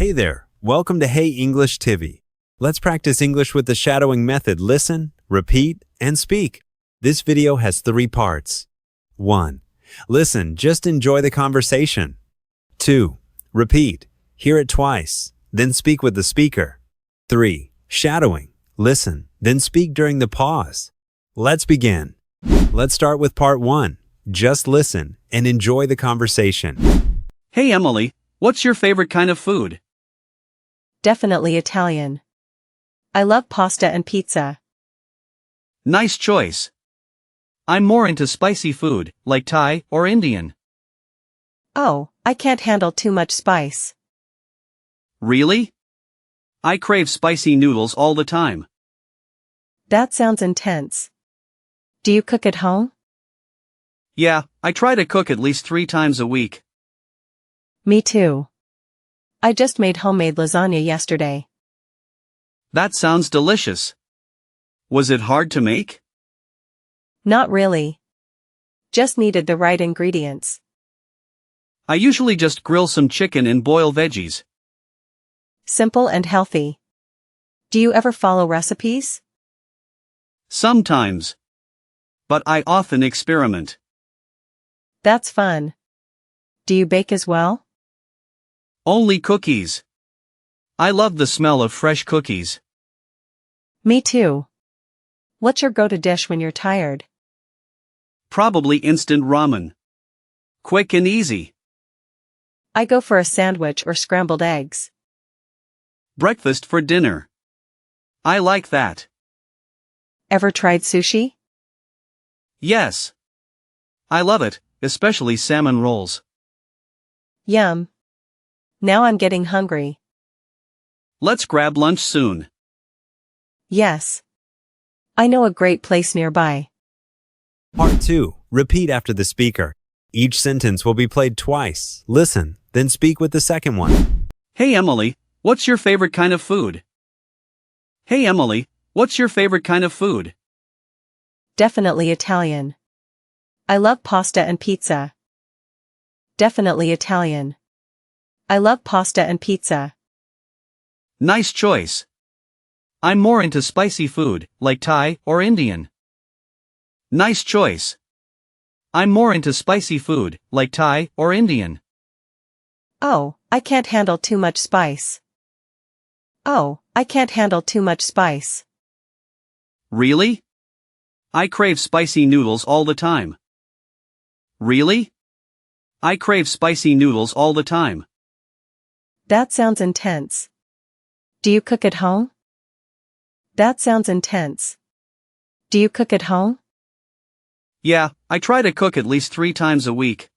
Hey there, welcome to Hey English TV. Let's practice English with the shadowing method. Listen, repeat, and speak. This video has 3 parts. 1. Listen, just enjoy the conversation. 2. Repeat, hear it twice, then speak with the speaker. 3. Shadowing, listen, then speak during the pause. Let's begin. Let's start with part 1. Just listen and enjoy the conversation. Hey Emily, what's your favorite kind of food? Definitely Italian. I love pasta and pizza. Nice choice. I'm more into spicy food, like Thai or Indian. Oh, I can't handle too much spice. Really? I crave spicy noodles all the time. That sounds intense. Do you cook at home? Yeah, I try to cook at least 3 times a week. Me too. I just made homemade lasagna yesterday. That sounds delicious. Was it hard to make? Not really. Just needed the right ingredients. I usually just grill some chicken and boil veggies. Simple and healthy. Do you ever follow recipes? Sometimes. But I often experiment. That's fun. Do you bake as well? Only cookies. I love the smell of fresh cookies. Me too. What's your go-to dish when you're tired? Probably instant ramen. Quick and easy. I go for a sandwich or scrambled eggs. Breakfast for dinner. I like that. Ever tried sushi? Yes. I love it, especially salmon rolls. Yum. Now I'm getting hungry. Let's grab lunch soon. Yes. I know a great place nearby. Part 2. Repeat after the speaker. Each sentence will be played twice. Listen, then speak with the second one. Hey Emily, what's your favorite kind of food? Hey Emily, what's your favorite kind of food? Definitely Italian. I love pasta and pizza. Definitely Italian. I love pasta and pizza. Nice choice. I'm more into spicy food, like Thai or Indian. Nice choice. I'm more into spicy food, like Thai or Indian. Oh, I can't handle too much spice. Oh, I can't handle too much spice. Really? I crave spicy noodles all the time. Really? I crave spicy noodles all the time. That sounds intense. Do you cook at home? That sounds intense. Do you cook at home? Yeah, I try to cook at least 3 times a week.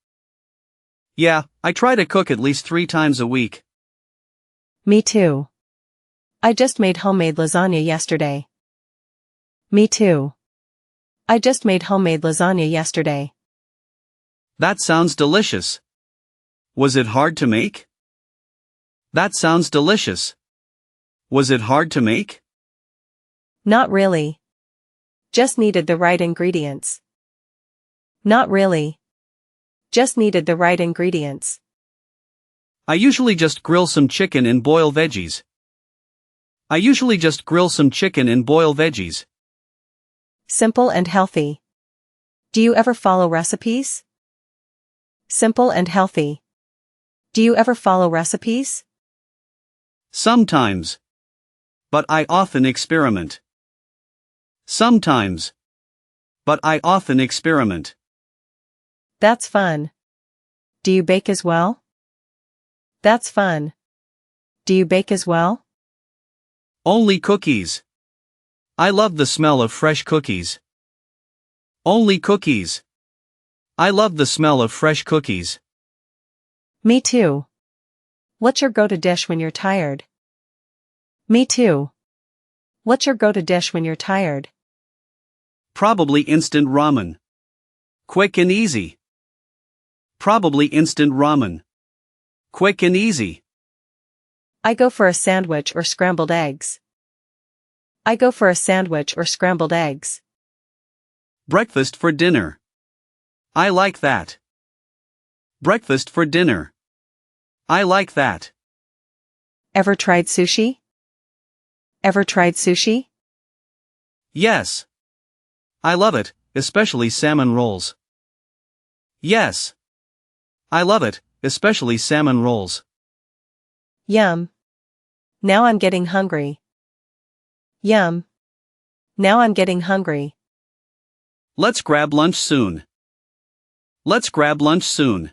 Yeah, I try to cook at least 3 times a week. Me too. I just made homemade lasagna yesterday. Me too. I just made homemade lasagna yesterday. That sounds delicious. Was it hard to make? That sounds delicious. Was it hard to make? Not really. Just needed the right ingredients. Not really. Just needed the right ingredients. I usually just grill some chicken and boil veggies. I usually just grill some chicken and boil veggies. Simple and healthy. Do you ever follow recipes? Simple and healthy. Do you ever follow recipes? Sometimes. But I often experiment. Sometimes. But I often experiment. That's fun. Do you bake as well? That's fun. Do you bake as well? Only cookies. I love the smell of fresh cookies. Only cookies. I love the smell of fresh cookies. Me too. What's your go-to dish when you're tired? Me too. What's your go-to dish when you're tired? Probably instant ramen. Quick and easy. Probably instant ramen. Quick and easy. I go for a sandwich or scrambled eggs. I go for a sandwich or scrambled eggs. Breakfast for dinner. I like that. Breakfast for dinner. I like that. Ever tried sushi? Ever tried sushi? Yes. I love it, especially salmon rolls. Yes. I love it, especially salmon rolls. Yum. Now I'm getting hungry. Yum. Now I'm getting hungry. Let's grab lunch soon. Let's grab lunch soon.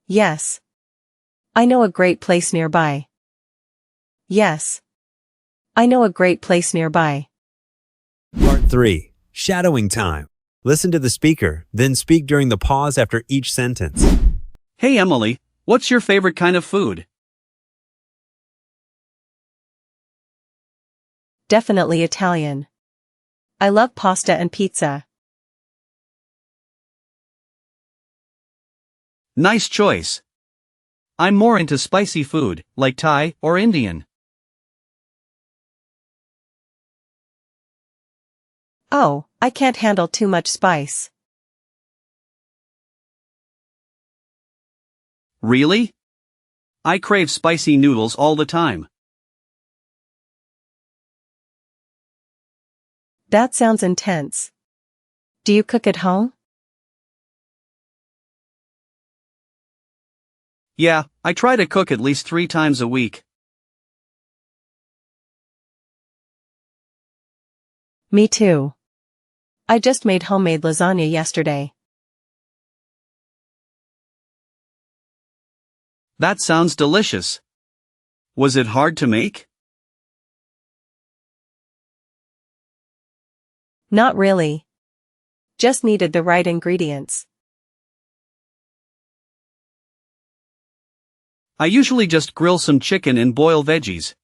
Yes. I know a great place nearby. Yes. I know a great place nearby. Part 3. Shadowing time. Listen to the speaker, then speak during the pause after each sentence. Hey Emily, what's your favorite kind of food? Definitely Italian. I love pasta and pizza. Nice choice. I'm more into spicy food, like Thai or Indian. Oh, I can't handle too much spice. Really? I crave spicy noodles all the time. That sounds intense. Do you cook at home? Yeah, I try to cook at least 3 times a week. Me too. I just made homemade lasagna yesterday. That sounds delicious. Was it hard to make? Not really. Just needed the right ingredients. I usually just grill some chicken and boil veggies.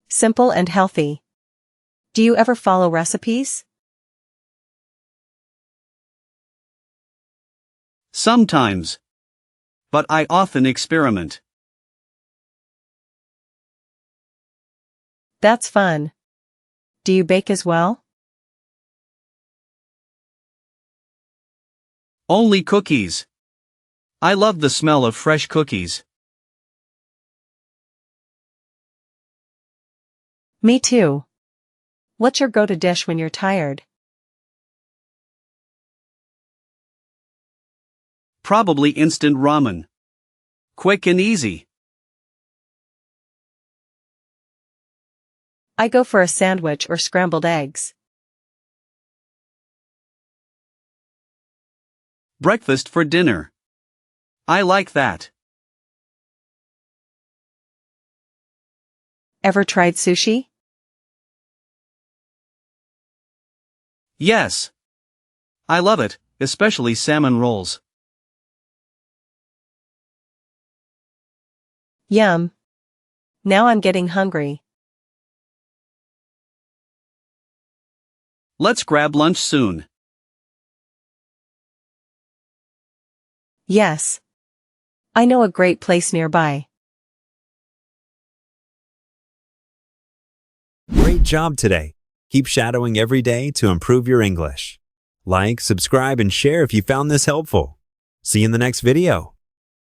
Simple and healthy. Do you ever follow recipes? Sometimes. But I often experiment. That's fun. Do you bake as well? Only cookies. I love the smell of fresh cookies. Me too. What's your go-to dish when you're tired? Probably instant ramen. Quick and easy. I go for a sandwich or scrambled eggs. Breakfast for dinner. I like that. Ever tried sushi? Yes. I love it, especially salmon rolls. Yum. Now I'm getting hungry. Let's grab lunch soon. Yes. I know a great place nearby. Great job today. Keep shadowing every day to improve your English. Like, subscribe, and share if you found this helpful. See you in the next video.